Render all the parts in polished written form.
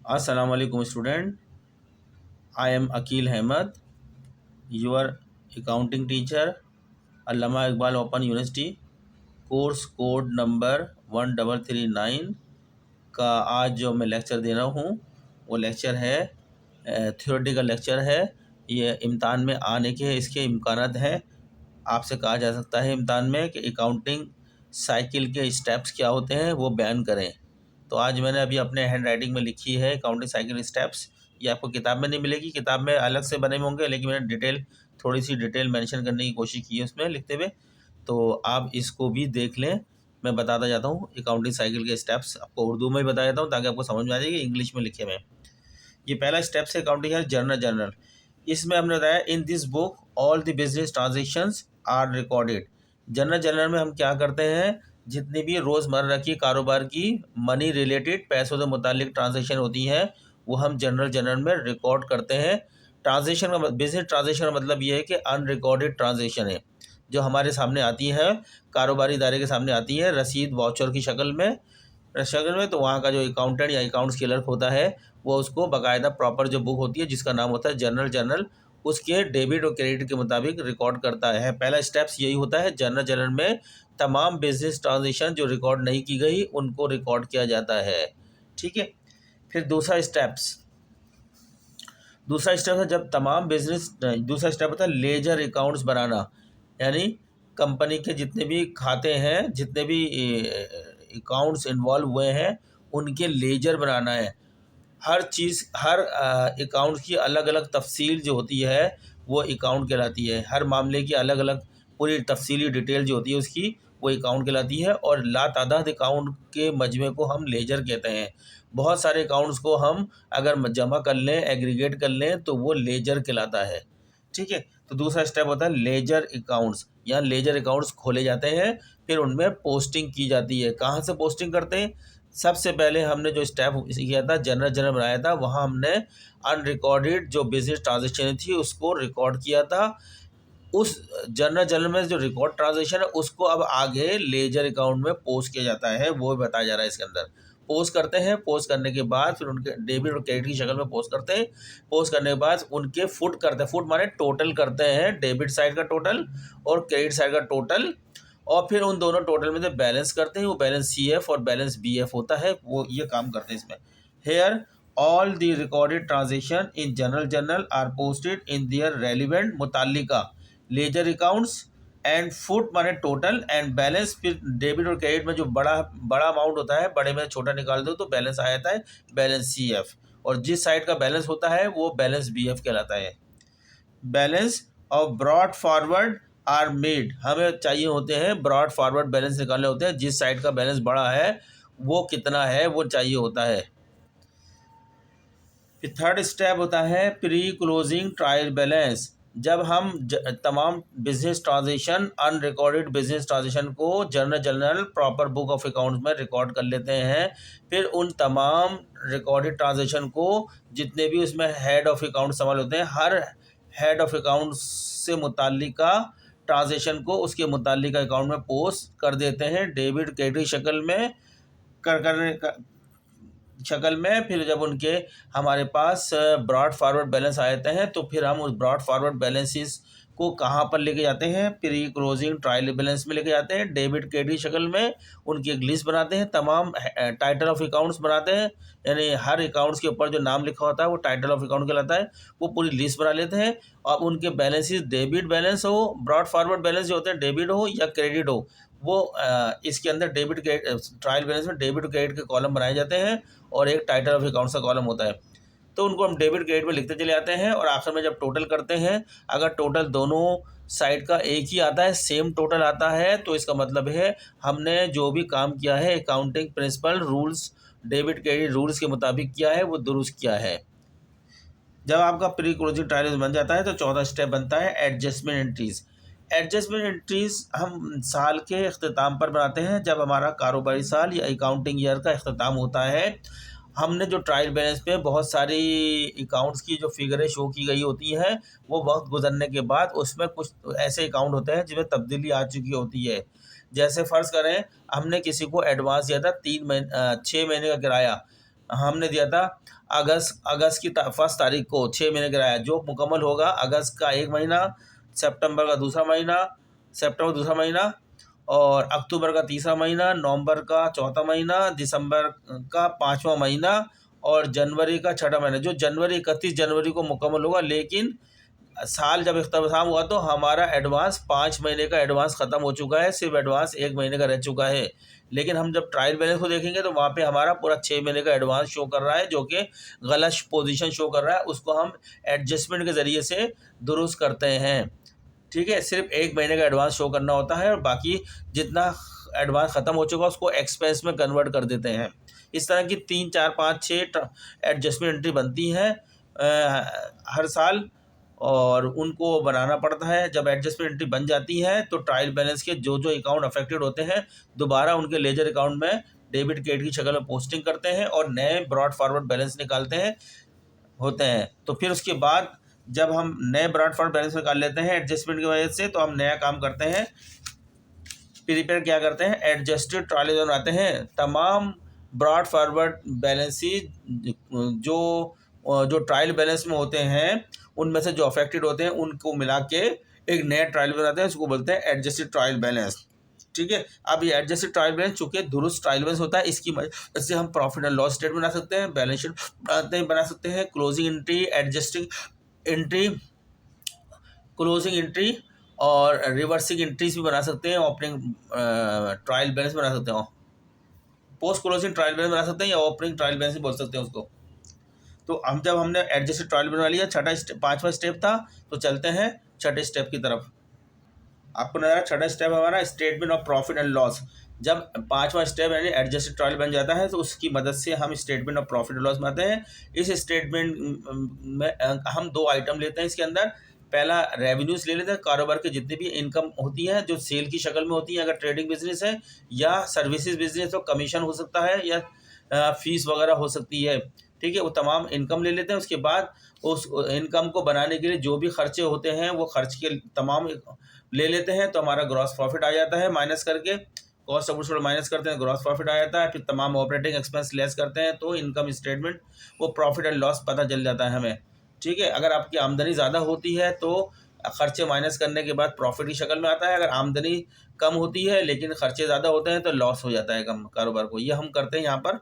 Assalamu alaikum student. I am Akil Ahmed, your accounting teacher, Allama Iqbal Open University, course code number 1339 का आज जो मैं lecture दे रहा हूँ वो लेक्चर है थ्योरेटिकल लेक्चर है। ये इम्तान में आने के इसके इम्कानात हैं। आपसे कहा जा सकता है इम्तान में कि अकाउंटिंग साइकिल के स्टेप्स क्या होते हैं वो बयान करें। तो आज मैंने अभी अपने हैंड राइटिंग में लिखी है अकाउंटिंग साइकिल स्टेप्स। ये आपको किताब में नहीं मिलेगी, किताब में अलग से बने हुए होंगे, लेकिन मैंने थोड़ी सी डिटेल मेंशन करने की कोशिश की है उसमें लिखते हुए। तो आप इसको भी देख लें। मैं बताता जाता हूँ अकाउंटिंग साइकिल के स्टेप्स, आपको उर्दू में ही बता देता हूँ ताकि आपको समझ में आ जाएगी इंग्लिश में लिखे हुए। ये पहला स्टेप है अकाउंटिंग है जर्नल। इसमें हमने बताया in this book all the business transactions are recorded. Journal में हम क्या करते हैं, जितनी भी रोज़मर्रा की कारोबार की मनी रिलेटेड पैसों से मुतालिक ट्रांजेक्शन होती हैं वो हम जर्नल में रिकॉर्ड करते हैं। ट्रांजेक्शन का बिजनेस ट्रांजेक्शन का मतलब ये है कि अनरिकॉर्डेड ट्रांजेक्शन है जो हमारे सामने आती है, कारोबारी इदारे के सामने आती है रसीद वाउचर की शक्ल में। तो वहाँ का जो अकाउंटेंट या अकाउंट्स क्लर्क होता है वो उसको बाकायदा प्रॉपर जो बुक होती है जिसका नाम होता है जर्नल, उसके डेबिट और क्रेडिट के मुताबिक रिकॉर्ड करता है। पहला स्टेप्स यही होता है जर्नल में तमाम बिजनेस ट्रांजेक्शन जो रिकॉर्ड नहीं की गई उनको रिकॉर्ड किया जाता है। ठीक है। फिर दूसरा स्टेप है जब तमाम बिजनेस दूसरा स्टेप होता है लेजर अकाउंट्स बनाना, यानी कंपनी के जितने भी खाते हैं, जितने भी अकाउंट्स इन्वॉल्व हुए हैं उनके लेजर बनाना है। हर चीज़ हर अकाउंट की अलग अलग तफसील जो होती है वो अकाउंट कहलाती है। हर मामले की अलग अलग पूरी तफसीली डिटेल जो होती है उसकी वो अकाउंट कहलाती है। और लातादाद अकाउंट के मजमे को हम लेजर कहते हैं। बहुत सारे अकाउंट्स को हम अगर जमा कर लें, एग्रीगेट कर लें तो वो लेजर कहलाता है। ठीक है। तो दूसरा स्टेप होता है लेजर अकाउंट्स। यहाँ लेजर अकाउंट्स खोले जाते हैं, फिर उनमें पोस्टिंग की जाती है। कहाँ से पोस्टिंग करते हैं? सबसे पहले हमने जो स्टेप किया था जर्नल बनाया था वहाँ हमने अनरिकॉर्डेड जो बिजनेस ट्रांजेक्शन थी उसको रिकॉर्ड किया था। उस जर्नल में जो रिकॉर्ड ट्रांजेक्शन है उसको अब आगे लेजर अकाउंट में पोस्ट किया जाता है, वो बताया जा रहा है इसके अंदर। पोस्ट करते हैं, पोस्ट करने के बाद फिर उनके डेबिट और क्रेडिट की शक्ल में पोस्ट करते हैं। पोस्ट करने के बाद उनके फुट करते हैं, फुट माने टोटल करते हैं, डेबिट साइड का टोटल और क्रेडिट साइड का टोटल। और फिर उन दोनों टोटल में से बैलेंस करते हैं, वो बैलेंस CF और बैलेंस BF होता है, वो ये काम करते हैं इसमें। Here all the recorded transaction in journal are posted in their relevant मुतालिका लेजर अकाउंट्स एंड फुट माने टोटल एंड बैलेंस। फिर डेबिट और क्रेडिट में जो बड़ा बड़ा अमाउंट होता है बड़े में छोटा निकाल दो तो बैलेंस आ जाता है बैलेंस CF, और जिस साइड का बैलेंस होता है वो बैलेंस BF कहलाता है। बैलेंस और ब्रॉड फॉरवर्ड आर मेड, हमें चाहिए होते हैं ब्रॉड फॉरवर्ड बैलेंस निकालने होते हैं, जिस साइड का बैलेंस बड़ा है वो कितना है वो चाहिए होता है। फिर थर्ड स्टेप होता है प्री क्लोजिंग ट्रायल बैलेंस। जब हम तमाम business transaction unrecorded business transaction को journal proper book of accounts में रिकॉर्ड कर लेते हैं, फिर उन तमाम रिकॉर्डेड ट्रांजेक्शन को जितने भी उसमें हेड ऑफ अकाउंट शामिल होते हैं, हर हेड ऑफ अकाउंट से मुतालिका ट्रांजेक्शन को उसके मुतालिका अकाउंट में पोस्ट कर देते हैं डेबिट क्रेडिट शक्ल में शक्ल में। फिर जब उनके हमारे पास ब्रॉड फॉरवर्ड बैलेंस आ जाते हैं तो फिर हम उस ब्रॉड फॉरवर्ड बैलेंसेस को कहाँ पर लेके जाते हैं, प्री क्लोजिंग ट्रायल बैलेंस में लेके जाते हैं, डेबिट क्रेडिट शक्ल में उनकी एक लिस्ट बनाते हैं, तमाम टाइटल ऑफ अकाउंट्स बनाते हैं, यानी हर अकाउंट्स के ऊपर जो नाम लिखा होता है वो टाइटल ऑफ अकाउंट कहलाता है, वो पूरी लिस्ट बना लेते हैं। और उनके बैलेंसेस डेबिट बैलेंस हो, ब्रॉड फॉरवर्ड बैलेंस जो होते हैं डेबिट हो या क्रेडिट हो, वो इसके अंदर डेबिट ट्रायल बैलेंस में डेबिट क्रेडिट के कॉलम बनाए जाते हैं और एक टाइटल ऑफ अकाउंट्स का कॉलम होता है। तो उनको हम डेबिट क्रेडिट में लिखते चले जाते हैं और आखिर में जब टोटल करते हैं अगर टोटल दोनों साइड का एक ही आता है, सेम टोटल आता है, तो इसका मतलब है हमने जो भी काम किया है accounting principle rules debit credit rules के मुताबिक किया है वो दुरुस्त किया है। जब आपका प्री क्लोजिंग ट्रायल बन जाता है तो चौथा स्टेप बनता है एडजस्टमेंट एंट्रीज। एडजस्टमेंट एंट्रीज हम साल के अख्ताम पर बनाते हैं, जब हमारा कारोबारी साल या अकाउंटिंग ईयर का अख्ताम होता है। हमने जो ट्रायल बैलेंस पे बहुत सारी अकाउंट्स की जो फिगरें शो की गई होती हैं वो वक्त गुजरने के बाद उसमें कुछ ऐसे अकाउंट होते हैं जिसमें तब्दीली आ चुकी होती है। जैसे फ़र्ज़ करें हमने किसी को एडवांस दिया था 6 महीने का किराया, हमने दिया था अगस्त की 1 तारीख को 6 महीने किराया, जो मुकम्मल होगा अगस्त का 1 महीना, सितंबर का दूसरा महीना, और अक्टूबर का तीसरा महीना, नवंबर का चौथा महीना, दिसंबर का 5वां महीना और जनवरी का 6ठा महीना। जो जनवरी 31 जनवरी को मुकम्मल होगा, लेकिन साल जब इख्तिताम हुआ तो हमारा एडवांस 5 महीने का एडवांस ख़त्म हो चुका है, सिर्फ एडवांस 1 महीने का रह चुका है। लेकिन हम जब ट्रायल बैलेंस को देखेंगे तो वहाँ पे हमारा पूरा 6 महीने का एडवांस शो कर रहा है, जो कि गलत पोजीशन शो कर रहा है। उसको हम एडजस्टमेंट के ज़रिए से दुरुस्त करते हैं। ठीक है, सिर्फ 1 महीने का एडवांस शो करना होता है और बाकी जितना एडवांस ख़त्म हो चुका उसको एक्सपेंस में कन्वर्ट कर देते हैं। इस तरह की 3, 4, 5, 6 एडजस्टमेंट एंट्री बनती हैं हर साल, और उनको बनाना पड़ता है। जब एडजस्टमेंट एंट्री बन जाती है तो ट्रायल बैलेंस के जो जो अकाउंट अफेक्टेड होते हैं दोबारा उनके लेजर अकाउंट में डेबिट क्रेडिट की शक्ल में पोस्टिंग करते हैं और नए ब्रॉड फॉरवर्ड बैलेंस निकालते हैं होते हैं। तो फिर उसके बाद जब हम नए ब्रॉड फॉरवर्ड बैलेंस निकाल लेते हैं एडजस्टमेंट की वजह से, तो हम नया काम करते हैं, प्रिपेयर क्या करते हैं, एडजस्टेड ट्रायल बैलेंस बनाते हैं। तमाम ब्रॉड फॉरवर्ड बैलेंसेज जो ट्रायल बैलेंस में होते हैं उनमें से जो अफेक्टेड होते हैं उनको मिला के एक नया ट्रायल बनाते हैं, उसको बोलते हैं एडजस्टेड ट्रायल बैलेंस। ठीक है, अब ये एडजस्टेड ट्रायल बैलेंस चूंकि दुरुस्त ट्रायल बैलेंस होता है, इसकी वजह से हम प्रॉफिट एंड लॉस स्टेटमेंट बना सकते हैं, बैलेंस शीट बना सकते हैं, closing entry, adjusting entry, closing entry और रिवर्सिंग एंट्रीज भी बना सकते हैं, ओपनिंग ट्रायल बैलेंस बना सकते हैं, पोस्ट क्लोजिंग ट्रायल बैलेंस बना सकते हैं या ओपनिंग ट्रायल बैलेंस भी बोल सकते हैं उसको। तो हमने एडजस्टेड ट्रायल बना लिया, 5वां स्टेप था, तो चलते हैं 6ठे स्टेप की तरफ। आपको नजर 6ठा स्टेप हमारा statement of profit and loss. जब 5वां स्टेप यानी एडजस्टेड ट्रायल बन जाता है तो उसकी मदद से हम statement of profit and loss बनाते हैं। इस स्टेटमेंट में हम 2 आइटम लेते हैं। इसके अंदर पहला रेवेन्यूज ले लेते हैं, कारोबार के जितनी भी इनकम होती है जो सेल की शक्ल में होती है, अगर ट्रेडिंग बिजनेस है या सर्विसेज बिजनेस तो कमीशन हो सकता है या फीस वगैरह हो सकती है। ठीक है, वो तमाम इनकम ले लेते हैं। उसके बाद उस इनकम को बनाने के लिए जो भी खर्चे होते हैं वो खर्च के तमाम ले लेते हैं, तो हमारा ग्रॉस प्रॉफिट आ जाता है। माइनस करके cost of goods sold minus करते हैं, ग्रॉस प्रॉफिट आ जाता है। फिर तमाम ऑपरेटिंग एक्सपेंस लेस करते हैं तो इनकम स्टेटमेंट वो प्रॉफिट एंड लॉस पता चल जाता है हमें। ठीक है, अगर आपकी आमदनी ज़्यादा होती है तो खर्चे माइनस करने के बाद प्रॉफिट की शक्ल में आता है। अगर आमदनी कम होती है लेकिन खर्चे ज़्यादा होते हैं तो लॉस हो जाता है कम कारोबार को। ये हम करते हैं यहाँ पर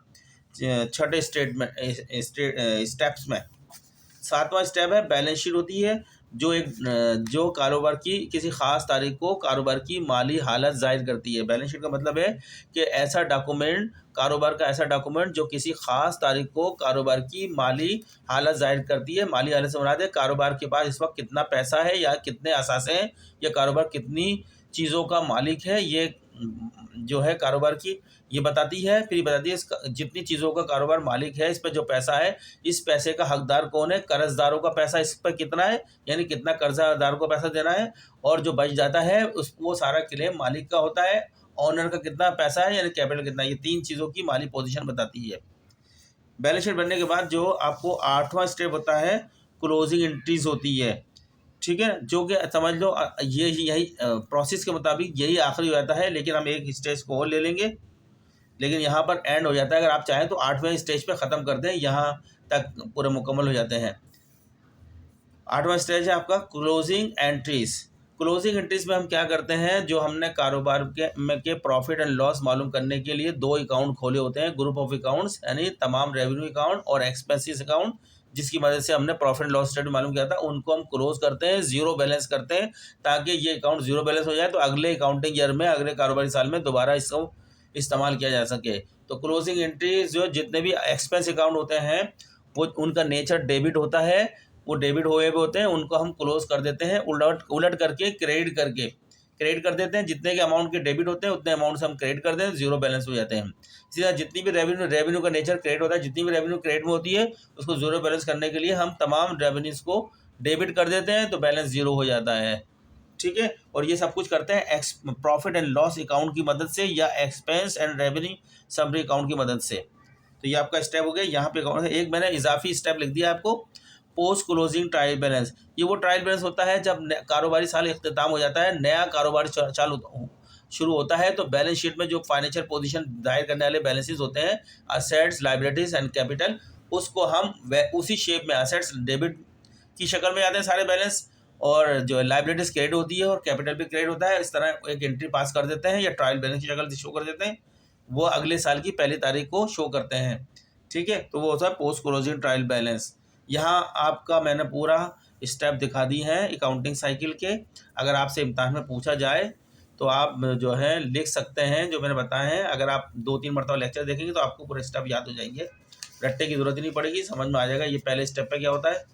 6ठे स्टेप्स में। 7वां स्टेप है बैलेंस शीट होती है, जो कारोबार की किसी ख़ास तारीख को कारोबार की माली हालत ज़ाहिर करती है। बैलेंस शीट का मतलब है कि ऐसा डॉक्यूमेंट, कारोबार का ऐसा डॉक्यूमेंट जो किसी ख़ास तारीख को कारोबार की माली हालत ज़ाहिर करती है। माली हालत से मुराद है कारोबार के पास इस वक्त कितना पैसा है या कितने असासे हैं या कारोबार कितनी चीज़ों का मालिक है, ये जो है कारोबार की ये बताती है। फिर ये बताती है जितनी चीज़ों का कारोबार मालिक है, इस पर जो पैसा है, इस पैसे का हकदार कौन है, कर्जदारों का पैसा इस पर कितना है, यानी कितना कर्जदारों को पैसा देना है, और जो बच जाता है वो सारा क्लेम मालिक का होता है। ऑनर का कितना पैसा है यानी कैपिटल कितना है, ये 3 चीज़ों की माली पोजीशन बताती है। बैलेंस शीट बनने के बाद जो आपको 8वां स्टेप होता है क्लोजिंग एंट्रीज होती है। ठीक है, जो कि समझ लो यही प्रोसेस के मुताबिक यही आखिरी हो जाता है, लेकिन हम एक स्टेज को और ले लेंगे, लेकिन यहाँ पर एंड हो जाता है। अगर आप चाहें तो 8वें स्टेज पे ख़त्म कर दें, यहाँ तक पूरे मुकम्मल हो जाते हैं। 8वां स्टेज है आपका क्लोजिंग एंट्रीज। क्लोजिंग एंट्रीज में हम क्या करते हैं, जो हमने कारोबार के प्रॉफिट एंड लॉस मालूम करने के लिए 2 अकाउंट खोले होते हैं, ग्रुप ऑफ अकाउंट्स यानी तमाम रेवेन्यू अकाउंट और एक्सपेंसिस अकाउंट, जिसकी मदद से हमने प्रॉफिट एंड लॉस स्टेटमेंट मालूम किया था, उनको हम क्लोज करते हैं, जीरो बैलेंस करते हैं, ताकि ये अकाउंट जीरो बैलेंस हो जाए तो अगले अकाउंटिंग ईयर में, अगले कारोबारी साल में दोबारा इसको इस्तेमाल किया जा सके। तो क्लोजिंग एंट्री जो जितने भी एक्सपेंस अकाउंट होते हैं वो उनका नेचर डेबिट होता है, वो डेबिट हुए भी होते हैं, उनको हम क्लोज कर देते हैं, उलट करके क्रेडिट कर देते हैं। जितने के अमाउंट के डेबिट होते हैं उतने अमाउंट से हम क्रेडिट कर देते हैं, जीरो बैलेंस हो जाते हैं। इसी तरह जितनी भी रेवेन्यू का नेचर क्रेडिट होता है, जितनी भी रेवेन्यू क्रेडिट में होती है उसको जीरो बैलेंस करने के लिए हम तमाम रेवेन्यूज को डेबिट कर देते हैं, तो बैलेंस जीरो हो जाता है। ठीक है, और ये सब कुछ करते हैं प्रॉफिट एंड लॉस अकाउंट की मदद से या expense and revenue summary account की मदद से। तो ये आपका स्टेप हो गया। यहाँ पे एक मैंने इजाफी स्टेप लिख दिया आपको, पोस्ट क्लोजिंग ट्रायल बैलेंस। ये वो ट्रायल बैलेंस होता है जब कारोबारी साल इख्तिताम हो जाता है, नया कारोबार शुरू होता है तो बैलेंस शीट में जो फाइनेंशियल पोजीशन जाहिर करने वाले बैलेंसेस होते हैं, असेट्स, लायबिलिटीज एंड कैपिटल, उसको हम उसी शेप में, असेट्स डेबिट की शक्ल में आते हैं सारे बैलेंस, और जो लायबिलिटीज क्रेडिट होती है और कैपिटल भी क्रेडिट होता है, इस तरह एक एंट्री पास कर देते हैं या ट्रायल बैलेंस की शक्ल से शो कर देते हैं। वो अगले साल की पहली तारीख को शो करते हैं, ठीक है। तो वो होता है पोस्ट क्लोजिंग ट्रायल बैलेंस। यहाँ आपका मैंने पूरा स्टेप दिखा दी है अकाउंटिंग साइकिल के। अगर आपसे इम्तहान में पूछा जाए तो आप जो है लिख सकते हैं जो मैंने बताया है। अगर आप 2-3 मरतबा लेक्चर देखेंगे तो आपको पूरे स्टेप याद हो जाएंगे, रट्टे की ज़रूरत ही नहीं पड़ेगी, समझ में आ जाएगा ये पहले स्टेप पे क्या होता है,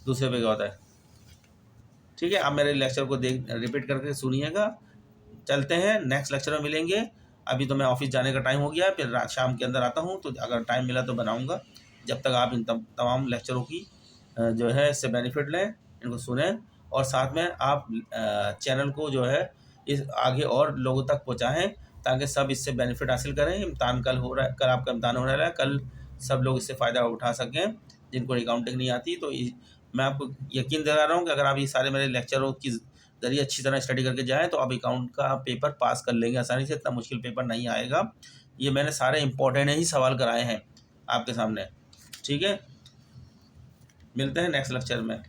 दूसरे पे क्या होता है, ठीक है। आप मेरे लेक्चर को रिपीट करके सुनिएगा। चलते हैं, नेक्स्ट लेक्चर में मिलेंगे। अभी तो मैं ऑफिस जाने का टाइम हो गया, फिर रात शाम के अंदर आता हूँ, तो अगर टाइम मिला तो बनाऊँगा। जब तक आप इन तमाम लेक्चरों की जो है इससे बेनिफिट लें, इनको सुनें, और साथ में आप चैनल को जो है इस आगे और लोगों तक पहुँचाएँ, ताकि सब इससे बेनिफिट हासिल करें। इम्तहान कल हो रहा है, कल आपका इम्तहान होने वाला है, कल सब लोग इससे फ़ायदा उठा सकें जिनको अकाउंटिंग नहीं आती। तो मैं आपको यकीन दिला रहा हूँ कि अगर आप ये सारे मेरे लेक्चरों की ज़रिए अच्छी तरह स्टडी करके जाएँ तो आप अकाउंट का पेपर पास कर लेंगे आसानी से। इतना मुश्किल पेपर नहीं आएगा। ये मैंने सारे इम्पोर्टेंट ही सवाल कराए हैं आपके सामने, ठीक है। मिलते हैं नेक्स्ट लेक्चर में।